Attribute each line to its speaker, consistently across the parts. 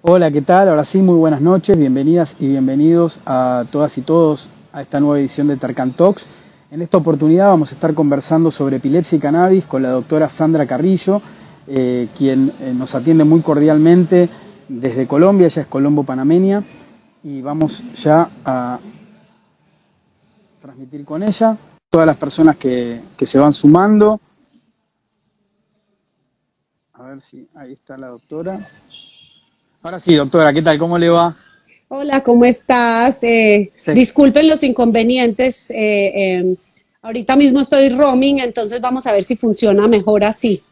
Speaker 1: Hola, ¿qué tal? Ahora sí, muy buenas noches, bienvenidas y bienvenidos a todas y todos a esta nueva edición de Tarkan Talks. En esta oportunidad vamos a estar conversando sobre epilepsia y cannabis con la doctora Sandra Carrillo, quien nos atiende muy cordialmente desde Colombia. Ella es colombo-panameña y vamos ya a transmitir con ella. Todas las personas que se van sumando. A ver si ahí está la doctora. Ahora sí, doctora, ¿qué tal? ¿Cómo le va?
Speaker 2: Hola, ¿cómo estás?
Speaker 1: Sí.
Speaker 2: Disculpen los inconvenientes. Ahorita mismo estoy roaming, entonces vamos a ver si funciona mejor así.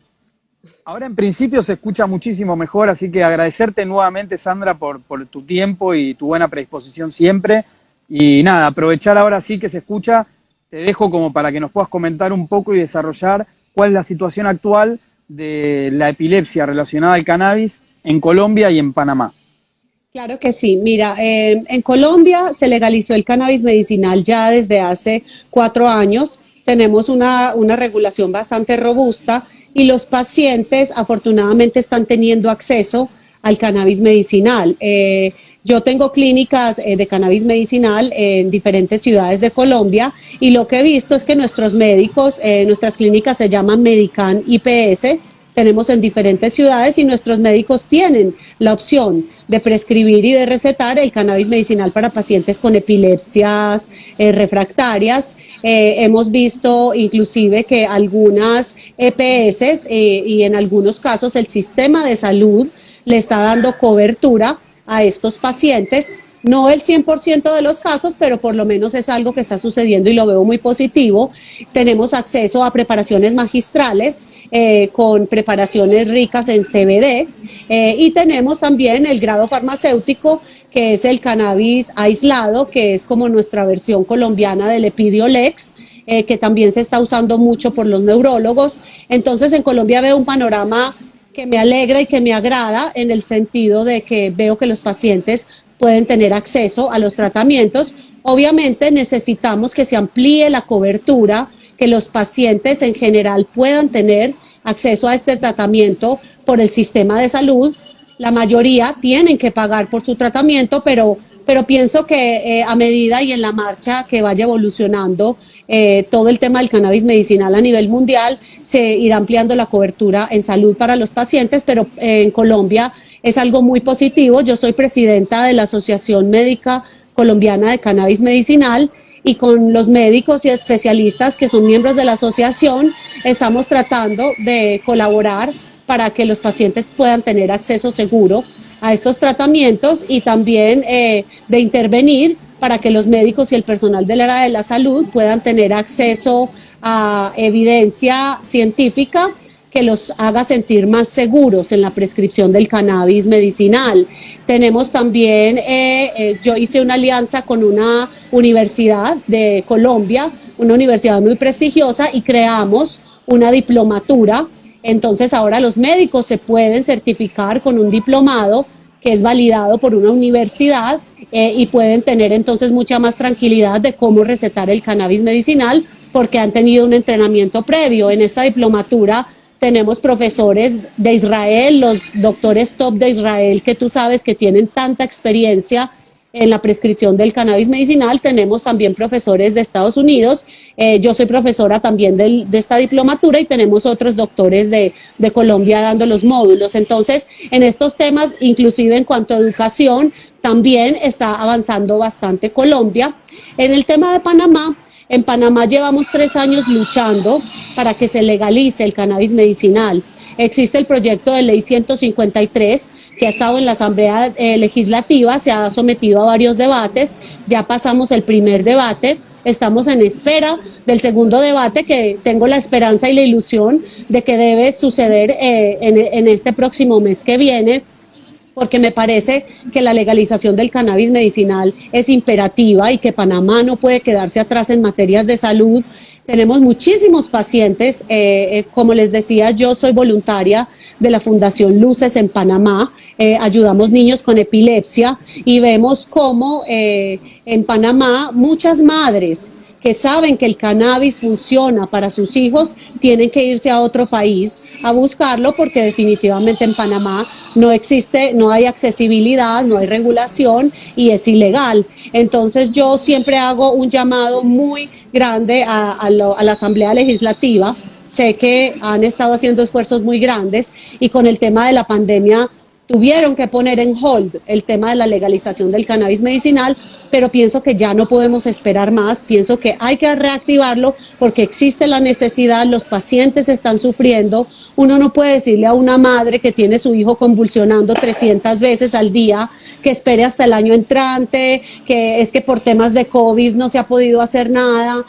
Speaker 1: Ahora en principio se escucha muchísimo mejor, así que agradecerte nuevamente, Sandra, por tu tiempo y tu buena predisposición siempre. Y nada, aprovechar ahora sí que se escucha, te dejo como para que nos puedas comentar un poco y desarrollar cuál es la situación actual de la epilepsia relacionada al cannabis en Colombia y en Panamá.
Speaker 2: Claro que sí. Mira, en Colombia se legalizó el cannabis medicinal ya desde hace 4 años. Tenemos una regulación bastante robusta y los pacientes afortunadamente están teniendo acceso al cannabis medicinal. Yo tengo clínicas de cannabis medicinal en diferentes ciudades de Colombia y lo que he visto es que nuestros médicos, nuestras clínicas se llaman Medican IPS, tenemos en diferentes ciudades y nuestros médicos tienen la opción de prescribir y de recetar el cannabis medicinal para pacientes con epilepsias refractarias. Hemos visto inclusive que algunas EPS y en algunos casos el sistema de salud le está dando cobertura a estos pacientes. No el 100% de los casos, pero por lo menos es algo que está sucediendo y lo veo muy positivo. Tenemos acceso a preparaciones magistrales con preparaciones ricas en CBD y tenemos también el grado farmacéutico, que es el cannabis aislado, que es como nuestra versión colombiana del Epidiolex, que también se está usando mucho por los neurólogos. Entonces en Colombia veo un panorama que me alegra y que me agrada en el sentido de que veo que los pacientes pueden tener acceso a los tratamientos. Obviamente necesitamos que se amplíe la cobertura, que los pacientes en general puedan tener acceso a este tratamiento por el sistema de salud. La mayoría tienen que pagar por su tratamiento, pero pienso que a medida y en la marcha que vaya evolucionando todo el tema del cannabis medicinal a nivel mundial, se irá ampliando la cobertura en salud para los pacientes, pero en Colombia es algo muy positivo. Yo soy presidenta de la Asociación Médica Colombiana de Cannabis Medicinal y con los médicos y especialistas que son miembros de la asociación estamos tratando de colaborar para que los pacientes puedan tener acceso seguro a estos tratamientos y también de intervenir para que los médicos y el personal del área de la salud puedan tener acceso a evidencia científica que los haga sentir más seguros en la prescripción del cannabis medicinal. Tenemos también, yo hice una alianza con una universidad de Colombia, una universidad muy prestigiosa, y creamos una diplomatura. Entonces ahora los médicos se pueden certificar con un diplomado que es validado por una universidad y pueden tener entonces mucha más tranquilidad de cómo recetar el cannabis medicinal porque han tenido un entrenamiento previo. En esta diplomatura tenemos profesores de Israel, los doctores top de Israel, que tú sabes que tienen tanta experiencia en la prescripción del cannabis medicinal. Tenemos también profesores de Estados Unidos. Yo soy profesora también de esta diplomatura y tenemos otros doctores de Colombia dando los módulos. Entonces, en estos temas, inclusive en cuanto a educación, también está avanzando bastante Colombia. En el tema de Panamá, en Panamá llevamos 3 años luchando para que se legalice el cannabis medicinal. Existe el proyecto de ley 153 que ha estado en la Asamblea Legislativa, se ha sometido a varios debates, ya pasamos el primer debate, estamos en espera del segundo debate, que tengo la esperanza y la ilusión de que debe suceder en este próximo mes que viene, porque me parece que la legalización del cannabis medicinal es imperativa y que Panamá no puede quedarse atrás en materias de salud. Tenemos muchísimos pacientes, como les decía, yo soy voluntaria de la Fundación Luces en Panamá, ayudamos niños con epilepsia y vemos cómo en Panamá muchas madres que saben que el cannabis funciona para sus hijos, tienen que irse a otro país a buscarlo porque definitivamente en Panamá no existe, no hay accesibilidad, no hay regulación y es ilegal. Entonces yo siempre hago un llamado muy grande a la Asamblea Legislativa. Sé que han estado haciendo esfuerzos muy grandes y con el tema de la pandemia tuvieron que poner en hold el tema de la legalización del cannabis medicinal, pero pienso que ya no podemos esperar más, pienso que hay que reactivarlo porque existe la necesidad, los pacientes están sufriendo, uno no puede decirle a una madre que tiene su hijo convulsionando 300 veces al día, que espere hasta el año entrante, que es que por temas de COVID no se ha podido hacer nada.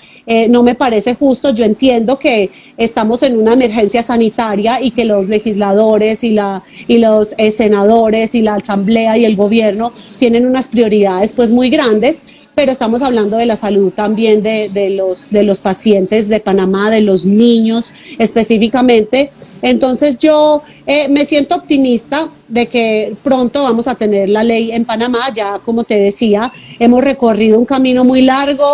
Speaker 2: No me parece justo. Yo entiendo que estamos en una emergencia sanitaria y que los legisladores y los senadores y la asamblea y el gobierno tienen unas prioridades pues muy grandes, pero estamos hablando de la salud también de los pacientes de Panamá, de los niños específicamente. Entonces yo me siento optimista de que pronto vamos a tener la ley en Panamá. Ya como te decía, hemos recorrido un camino muy largo,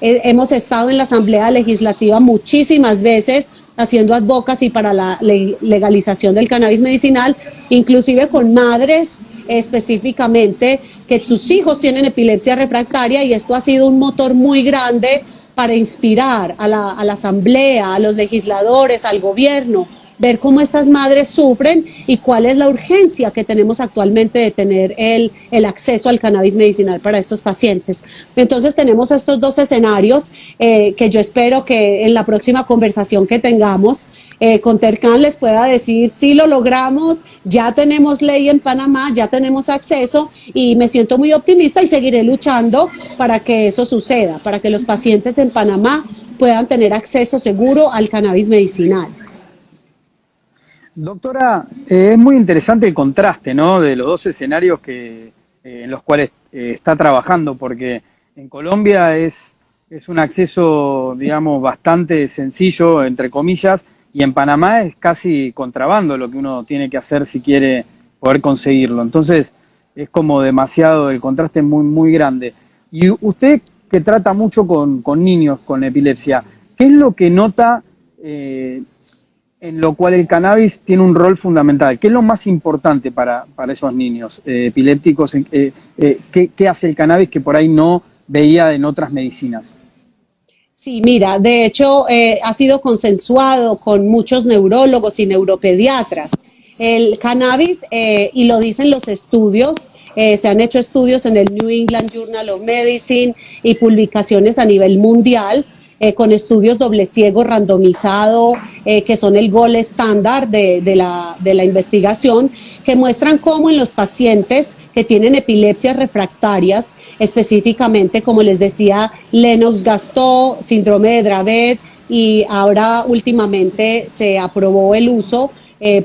Speaker 2: hemos estado en la Asamblea Legislativa muchísimas veces haciendo advocacy para la legalización del cannabis medicinal, inclusive con madres específicamente que sus hijos tienen epilepsia refractaria, y esto ha sido un motor muy grande para inspirar a la asamblea, a los legisladores, al gobierno, ver cómo estas madres sufren y cuál es la urgencia que tenemos actualmente de tener el acceso al cannabis medicinal para estos pacientes. Entonces tenemos estos dos escenarios que yo espero que en la próxima conversación que tengamos con Tercan les pueda decir si lo logramos, ya tenemos ley en Panamá, ya tenemos acceso, y me siento muy optimista y seguiré luchando para que eso suceda, para que los pacientes en Panamá puedan tener acceso seguro al cannabis medicinal.
Speaker 1: Doctora, es muy interesante el contraste, ¿no?, de los dos escenarios en los cuales está trabajando, porque en Colombia es un acceso, digamos, bastante sencillo, entre comillas, y en Panamá es casi contrabando lo que uno tiene que hacer si quiere poder conseguirlo. Entonces es como demasiado, el contraste es muy, muy grande. Y usted, que trata mucho con niños con epilepsia, ¿qué es lo que nota en lo cual el cannabis tiene un rol fundamental? ¿Qué es lo más importante para esos niños epilépticos? ¿Qué hace el cannabis que por ahí no veía en otras medicinas?
Speaker 2: Sí, mira, de hecho ha sido consensuado con muchos neurólogos y neuropediatras. El cannabis, y lo dicen los estudios, se han hecho estudios en el New England Journal of Medicine y publicaciones a nivel mundial, con estudios doble ciego randomizado, que son el gold estándar de la investigación, que muestran cómo en los pacientes que tienen epilepsias refractarias, específicamente, como les decía, Lennox-Gastaut, síndrome de Dravet, y ahora últimamente se aprobó el uso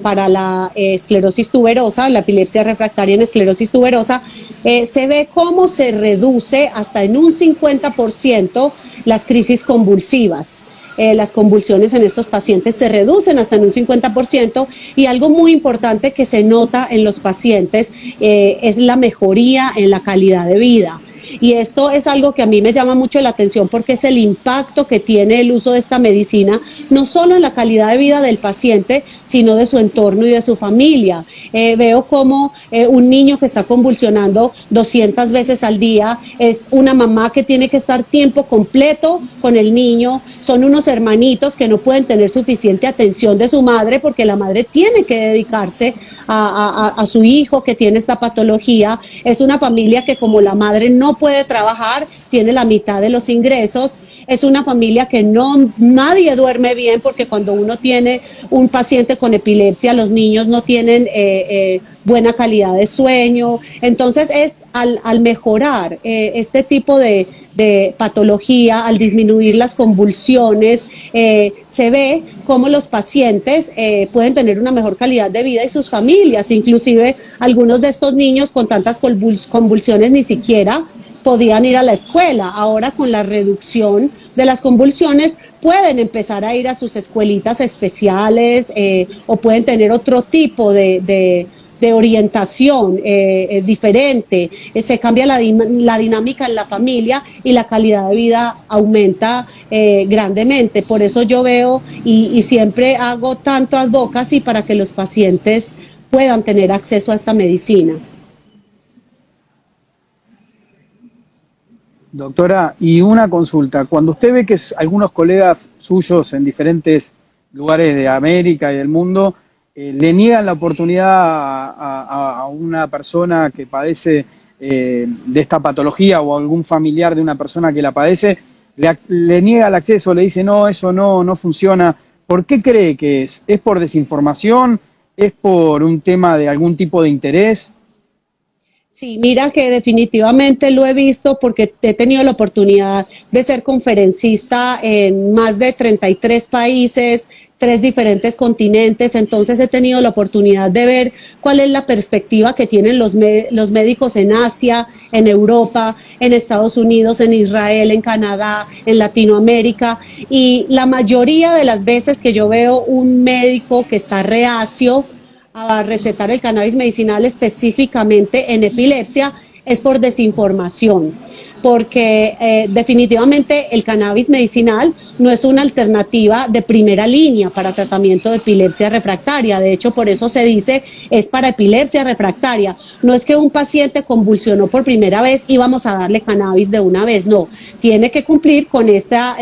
Speaker 2: para la esclerosis tuberosa, la epilepsia refractaria en esclerosis tuberosa, se ve cómo se reduce hasta en un 50% las crisis convulsivas. Las convulsiones en estos pacientes se reducen hasta en un 50%, y algo muy importante que se nota en los pacientes es la mejoría en la calidad de vida. Y esto es algo que a mí me llama mucho la atención porque es el impacto que tiene el uso de esta medicina, no solo en la calidad de vida del paciente, sino de su entorno y de su familia. Veo como un niño que está convulsionando 200 veces al día es una mamá que tiene que estar tiempo completo con el niño, son unos hermanitos que no pueden tener suficiente atención de su madre porque la madre tiene que dedicarse a su hijo que tiene esta patología. Es una familia que, como la madre no puede trabajar, tiene la mitad de los ingresos. Es una familia que nadie duerme bien, porque cuando uno tiene un paciente con epilepsia, los niños no tienen buena calidad de sueño. Entonces es al mejorar este tipo de patología, al disminuir las convulsiones, se ve cómo los pacientes pueden tener una mejor calidad de vida, y sus familias. Inclusive algunos de estos niños con tantas convulsiones ni siquiera podían ir a la escuela. Ahora, con la reducción de las convulsiones, pueden empezar a ir a sus escuelitas especiales, o pueden tener otro tipo de de orientación diferente, se cambia la dinámica en la familia y la calidad de vida aumenta grandemente. Por eso yo veo y siempre hago tanto advocacy para que los pacientes puedan tener acceso a esta medicina.
Speaker 1: Doctora, y una consulta. Cuando usted ve que algunos colegas suyos en diferentes lugares de América y del mundo le niegan la oportunidad a una persona que padece de esta patología o a algún familiar de una persona que la padece, le niega el acceso, le dice no, eso no funciona. ¿Por qué cree que es? ¿Es por desinformación? ¿Es por un tema de algún tipo de interés?
Speaker 2: Sí, mira que definitivamente lo he visto porque he tenido la oportunidad de ser conferencista en más de 33 países, 3 diferentes continentes, entonces he tenido la oportunidad de ver cuál es la perspectiva que tienen los médicos en Asia, en Europa, en Estados Unidos, en Israel, en Canadá, en Latinoamérica, y la mayoría de las veces que yo veo un médico que está reacio a recetar el cannabis medicinal específicamente en epilepsia es por desinformación, porque definitivamente el cannabis medicinal no es una alternativa de primera línea para tratamiento de epilepsia refractaria. De hecho, por eso se dice es para epilepsia refractaria. No es que un paciente convulsionó por primera vez y vamos a darle cannabis de una vez, no. Tiene que cumplir con esta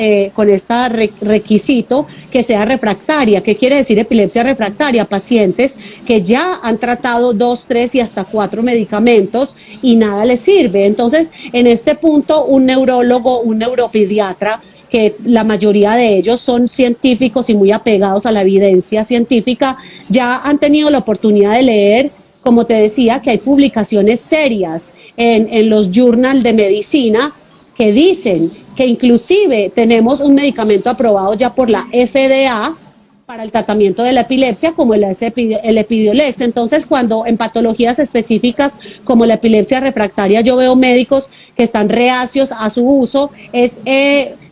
Speaker 2: requisito que sea refractaria. ¿Qué quiere decir epilepsia refractaria? Pacientes que ya han tratado 2, 3 y hasta 4 medicamentos y nada les sirve. Entonces, en este punto, un neurólogo, un neuropediatra, que la mayoría de ellos son científicos y muy apegados a la evidencia científica, ya han tenido la oportunidad de leer, como te decía, que hay publicaciones serias en los journals de medicina que dicen que inclusive tenemos un medicamento aprobado ya por la FDA para el tratamiento de la epilepsia, como el Epidiolex. Entonces, cuando en patologías específicas como la epilepsia refractaria yo veo médicos que están reacios a su uso, es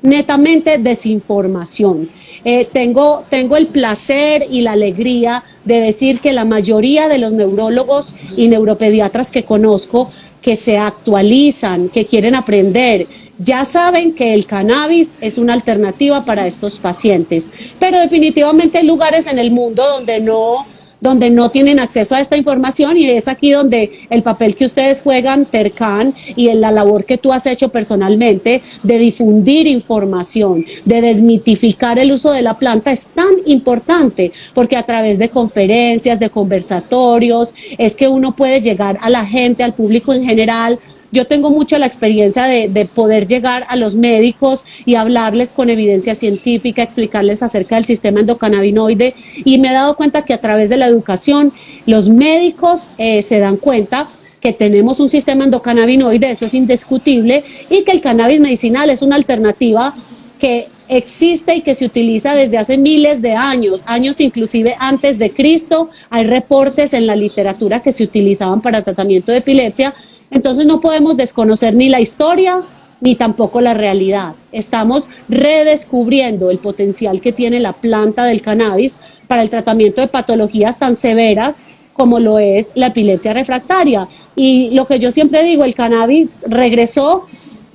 Speaker 2: netamente desinformación. Tengo el placer y la alegría de decir que la mayoría de los neurólogos y neuropediatras que conozco, que se actualizan, que quieren aprender, ya saben que el cannabis es una alternativa para estos pacientes, pero definitivamente hay lugares en el mundo donde no tienen acceso a esta información, y es aquí donde el papel que ustedes juegan, Tercan, y en la labor que tú has hecho personalmente de difundir información, de desmitificar el uso de la planta es tan importante, porque a través de conferencias, de conversatorios, es que uno puede llegar a la gente, al público en general. Yo tengo mucho la experiencia de poder llegar a los médicos y hablarles con evidencia científica, explicarles acerca del sistema endocannabinoide, y me he dado cuenta que a través de la educación los médicos se dan cuenta que tenemos un sistema endocannabinoide, eso es indiscutible, y que el cannabis medicinal es una alternativa que existe y que se utiliza desde hace miles de años inclusive antes de Cristo. Hay reportes en la literatura que se utilizaban para tratamiento de epilepsia. Entonces no podemos desconocer ni la historia ni tampoco la realidad. Estamos redescubriendo el potencial que tiene la planta del cannabis para el tratamiento de patologías tan severas como lo es la epilepsia refractaria. Y lo que yo siempre digo, el cannabis regresó,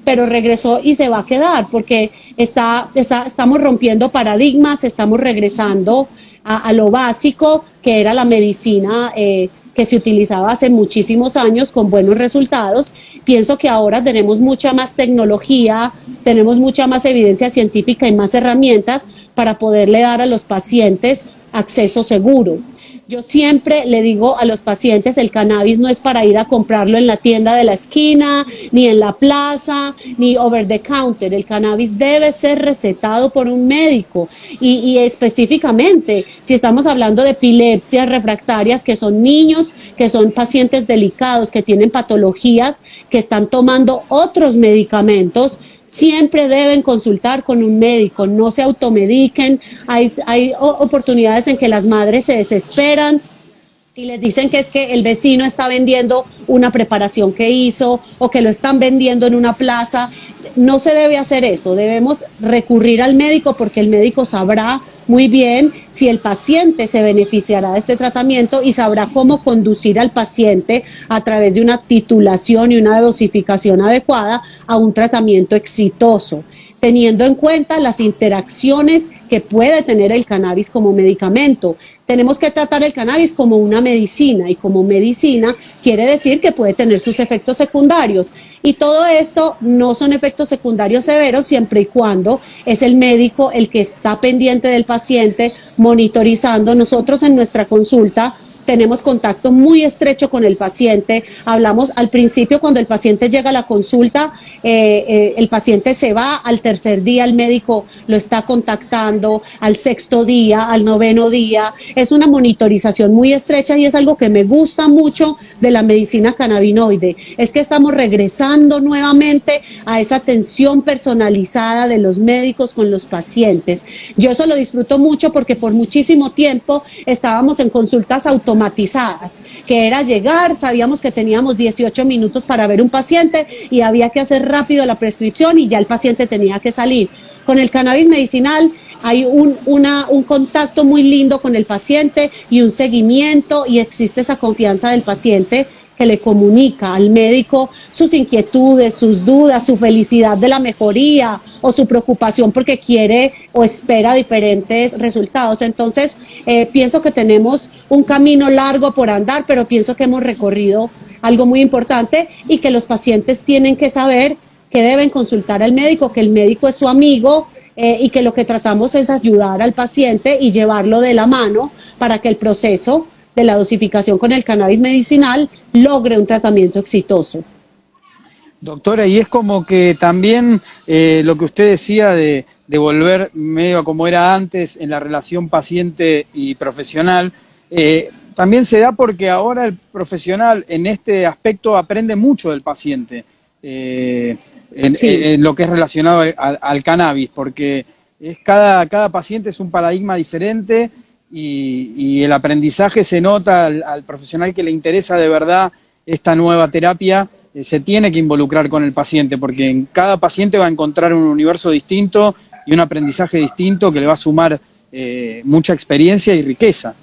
Speaker 2: pero regresó y se va a quedar, porque estamos rompiendo paradigmas, estamos regresando a lo básico que era la medicina que se utilizaba hace muchísimos años con buenos resultados. Pienso que ahora tenemos mucha más tecnología, tenemos mucha más evidencia científica y más herramientas para poderle dar a los pacientes acceso seguro. Yo siempre le digo a los pacientes, el cannabis no es para ir a comprarlo en la tienda de la esquina, ni en la plaza, ni over the counter. El cannabis debe ser recetado por un médico, y específicamente si estamos hablando de epilepsias refractarias, que son niños, que son pacientes delicados, que tienen patologías, que están tomando otros medicamentos, siempre deben consultar con un médico, no se automediquen. Hay oportunidades en que las madres se desesperan y les dicen que es que el vecino está vendiendo una preparación que hizo o que lo están vendiendo en una plaza. no se debe hacer eso, debemos recurrir al médico porque el médico sabrá muy bien si el paciente se beneficiará de este tratamiento y sabrá cómo conducir al paciente a través de una titulación y una dosificación adecuada a un tratamiento exitoso, teniendo en cuenta las interacciones que puede tener el cannabis como medicamento. Tenemos que tratar el cannabis como una medicina, y como medicina quiere decir que puede tener sus efectos secundarios. Y todo esto no son efectos secundarios severos siempre y cuando es el médico el que está pendiente del paciente, monitorizando. Nosotros en nuestra consulta tenemos contacto muy estrecho con el paciente. Hablamos al principio, cuando el paciente llega a la consulta, el paciente se va, al tercer día el médico lo está contactando, al sexto día, al noveno día. Es una monitorización muy estrecha y es algo que me gusta mucho de la medicina cannabinoide. Es que estamos regresando nuevamente a esa atención personalizada de los médicos con los pacientes. Yo eso lo disfruto mucho porque por muchísimo tiempo estábamos en consultas automatizadas, que era llegar, sabíamos que teníamos 18 minutos para ver un paciente y había que hacer rápido la prescripción y ya el paciente tenía que salir. Con el cannabis medicinal hay un contacto muy lindo con el paciente y un seguimiento, y existe esa confianza del paciente que le comunica al médico sus inquietudes, sus dudas, su felicidad de la mejoría o su preocupación porque quiere o espera diferentes resultados. Entonces, pienso que tenemos un camino largo por andar, pero pienso que hemos recorrido algo muy importante y que los pacientes tienen que saber que deben consultar al médico, que el médico es su amigo, y que lo que tratamos es ayudar al paciente y llevarlo de la mano para que el proceso de la dosificación con el cannabis medicinal logre un tratamiento exitoso.
Speaker 1: Doctora, y es como que también lo que usted decía de volver medio a como era antes en la relación paciente y profesional, también se da porque ahora el profesional en este aspecto aprende mucho del paciente. En lo que es relacionado al cannabis, porque cada paciente es un paradigma diferente y el aprendizaje se nota al profesional que le interesa de verdad esta nueva terapia, se tiene que involucrar con el paciente, porque en cada paciente va a encontrar un universo distinto y un aprendizaje distinto que le va a sumar mucha experiencia y riqueza.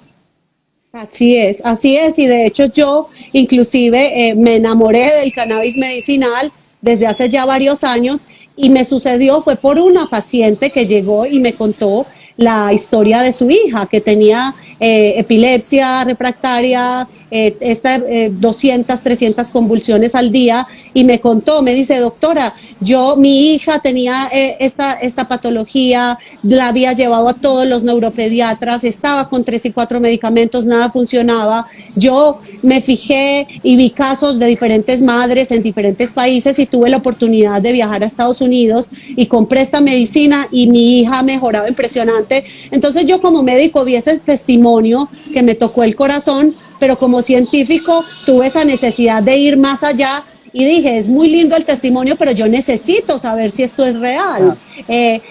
Speaker 2: Así es, y de hecho yo inclusive me enamoré del cannabis medicinal desde hace ya varios años, y me sucedió, fue por una paciente que llegó y me contó la historia de su hija, que tenía epilepsia refractaria, 200, 300 convulsiones al día, y me contó, me dice: doctora, mi hija tenía esta patología, la había llevado a todos los neuropediatras, estaba con 3 y 4 medicamentos, nada funcionaba. Yo me fijé y vi casos de diferentes madres en diferentes países y tuve la oportunidad de viajar a Estados Unidos y compré esta medicina y mi hija mejoraba impresionante. Entonces yo como médico vi ese testimonio que me tocó el corazón, pero como científico tuve esa necesidad de ir más allá y dije: es muy lindo el testimonio, pero yo necesito saber si esto es real.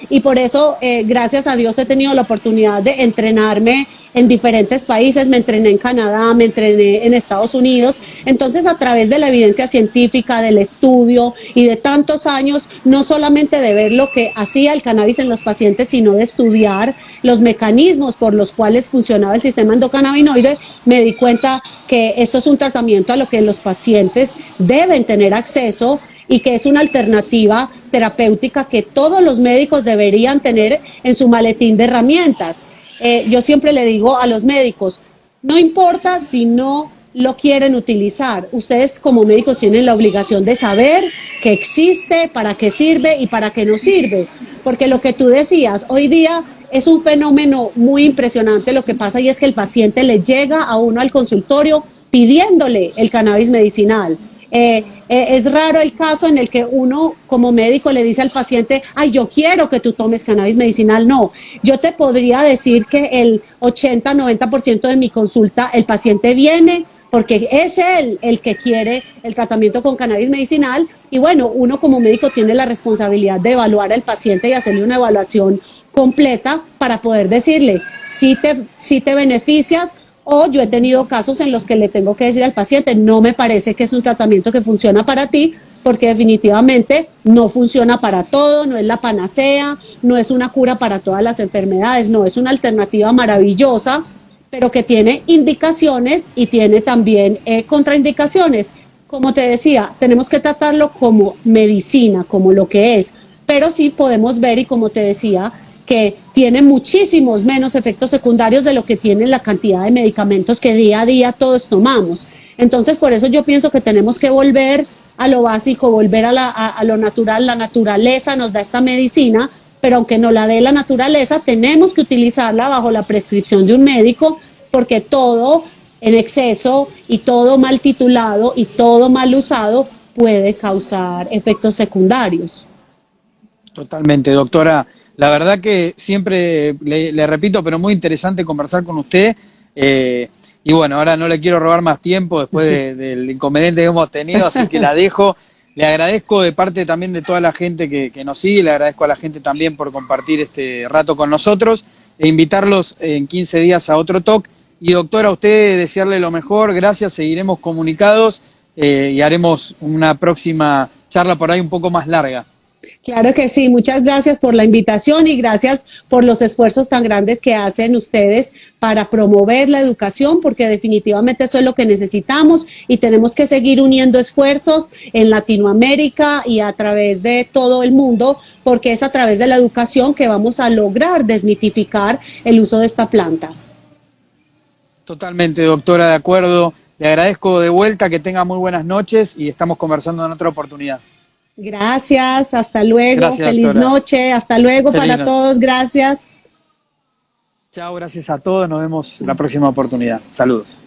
Speaker 2: Y por eso, gracias a Dios, he tenido la oportunidad de entrenarme en diferentes países. Me entrené en Canadá, me entrené en Estados Unidos. Entonces, a través de la evidencia científica, del estudio y de tantos años, no solamente de ver lo que hacía el cannabis en los pacientes, sino de estudiar los mecanismos por los cuales funcionaba el sistema endocannabinoide, me di cuenta que esto es un tratamiento a lo que los pacientes deben tener acceso y que es una alternativa terapéutica que todos los médicos deberían tener en su maletín de herramientas. Yo siempre le digo a los médicos: no importa si no lo quieren utilizar, ustedes como médicos tienen la obligación de saber que existe, para qué sirve y para qué no sirve, porque lo que tú decías, hoy día es un fenómeno muy impresionante lo que pasa, y es que el paciente le llega a uno al consultorio pidiéndole el cannabis medicinal. Es raro el caso en el que uno como médico le dice al paciente: ay, yo quiero que tú tomes cannabis medicinal. No, yo te podría decir que el 80-90% de mi consulta el paciente viene porque es él el que quiere el tratamiento con cannabis medicinal, y bueno, uno como médico tiene la responsabilidad de evaluar al paciente y hacerle una evaluación completa para poder decirle si te beneficias. O yo he tenido casos en los que le tengo que decir al paciente: no me parece que es un tratamiento que funciona para ti, porque definitivamente no funciona para todo, no es la panacea, no es una cura para todas las enfermedades, no, es una alternativa maravillosa, pero que tiene indicaciones y tiene también contraindicaciones. Como te decía, tenemos que tratarlo como medicina, como lo que es, pero sí podemos ver, y como te decía, que tiene muchísimos menos efectos secundarios de lo que tiene la cantidad de medicamentos que día a día todos tomamos. Entonces, por eso yo pienso que tenemos que volver a lo básico, volver a lo natural. La naturaleza nos da esta medicina, pero aunque no la dé la naturaleza, tenemos que utilizarla bajo la prescripción de un médico, porque todo en exceso y todo mal titulado y todo mal usado puede causar efectos secundarios.
Speaker 1: Totalmente, doctora. La verdad que siempre le repito, pero muy interesante conversar con usted. Y bueno, ahora no le quiero robar más tiempo después del inconveniente que hemos tenido, así que la dejo. Le agradezco de parte también de toda la gente que nos sigue, le agradezco a la gente también por compartir este rato con nosotros e invitarlos en 15 días a otro talk. Y doctora, a usted desearle lo mejor, gracias, seguiremos comunicados y haremos una próxima charla por ahí un poco más larga.
Speaker 2: Claro que sí, muchas gracias por la invitación y gracias por los esfuerzos tan grandes que hacen ustedes para promover la educación, porque definitivamente eso es lo que necesitamos y tenemos que seguir uniendo esfuerzos en Latinoamérica y a través de todo el mundo, porque es a través de la educación que vamos a lograr desmitificar el uso de esta planta.
Speaker 1: Totalmente, doctora, de acuerdo. Le agradezco de vuelta, que tenga muy buenas noches y estamos conversando en otra oportunidad.
Speaker 2: Gracias, hasta luego,
Speaker 1: Gracias,
Speaker 2: feliz
Speaker 1: doctora.
Speaker 2: noche, hasta luego para todos, gracias.
Speaker 1: Chao, gracias a todos, nos vemos la próxima oportunidad. Saludos.